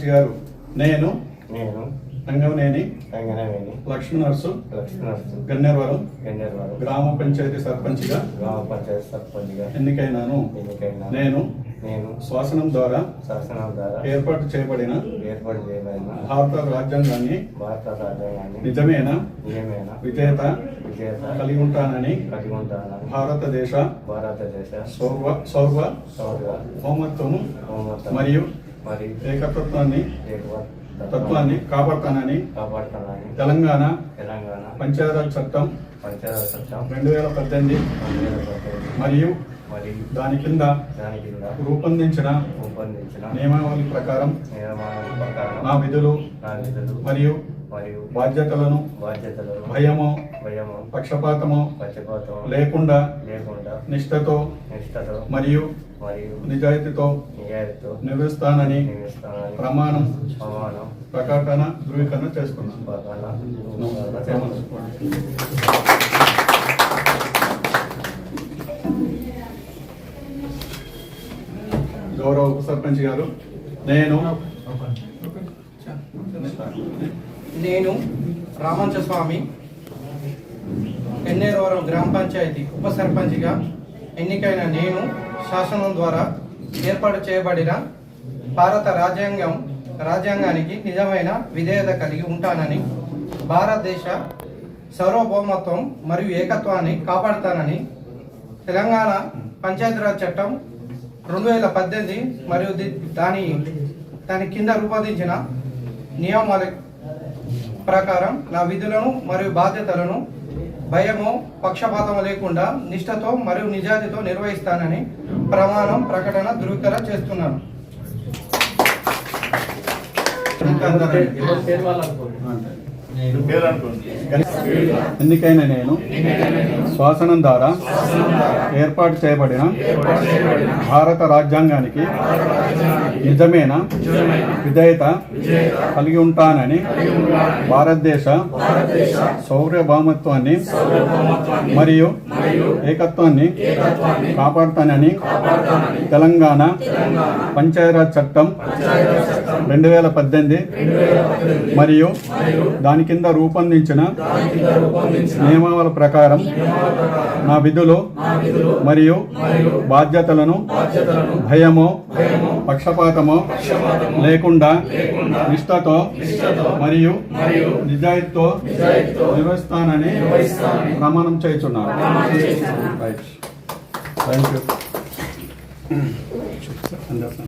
సర్పంచ్ గారు నేను రంగవనేని లక్ష్మీనరసు గన్నేరవరం గ్రామ పంచాయతీ సర్పంచ్గా ఎన్నికైనాను. నేను శాసనం ద్వారా ఏర్పాటు చేయబడిన భారత రాజ్యాంగాన్ని నిజమైన విధేయత కలిగి ఉంటానని భారతదేశ సౌర్వభౌమత్వము మరియు ఏకత్వాన్ని కాపాడుతానని తెలంగాణ పంచాయతీరాజ్ చట్టం 2018 మరియు దాని కింద రూపొందించిన నియమావళి ప్రకారం నా విధులు మరియు బాధ్యతలను భయమో పక్షపాతమో లేకుండా నిష్ఠతో మరియు నిజాయితీతో నిర్వహిస్తానని ప్రమాణం ప్రకటన ధృవీకరణ చేసుకున్నాను. గౌరవ ఉప సర్పంచ్ గారు, నేను రామంచ స్వామి గన్నేరవరం గ్రామ పంచాయతీ ఉప సర్పంచ్గా ఎన్నికైన నేను శాసనం ద్వారా ఏర్పాటు చేయబడిన భారత రాజ్యాంగానికి నిజమైన విధేయత కలిగి ఉంటానని భారతదేశ సార్వభౌమత్వం మరియు ఏకత్వాన్ని కాపాడుతానని తెలంగాణ పంచాయతీరాజ్ చట్టం 2018 మరియు దాని కింద రూపొందించిన నియమాల ప్రకారం నా విధులను మరియు బాధ్యతలను భయమో పక్షపాతము లేకుండా నిష్ఠతో మరియు నిజాయితీతో నిర్వహిస్తానని ప్రమాణం ప్రకటన ధృవీకరణ చేస్తున్నాను. ఎన్నికైన నేను శాసనం ద్వారా ఏర్పాటు చేయబడిన భారత రాజ్యాంగానికి నిజమైన విధేయత కలిగి ఉంటానని భారతదేశ సార్వభౌమత్వాన్ని మరియు ఏకత్వాన్ని కాపాడుతానని తెలంగాణ పంచాయతీరాజ్ చట్టం 2018 మరియు దాని కింద రూపొందించిన నియమావళి ప్రకారం నా విధులు మరియు బాధ్యతలను భయమో పక్షపాతమో లేకుండా నిష్ఠతో మరియు నిజాయితీతో నిర్వహిస్తానని ప్రమాణం చేస్తున్నాను. Thank you.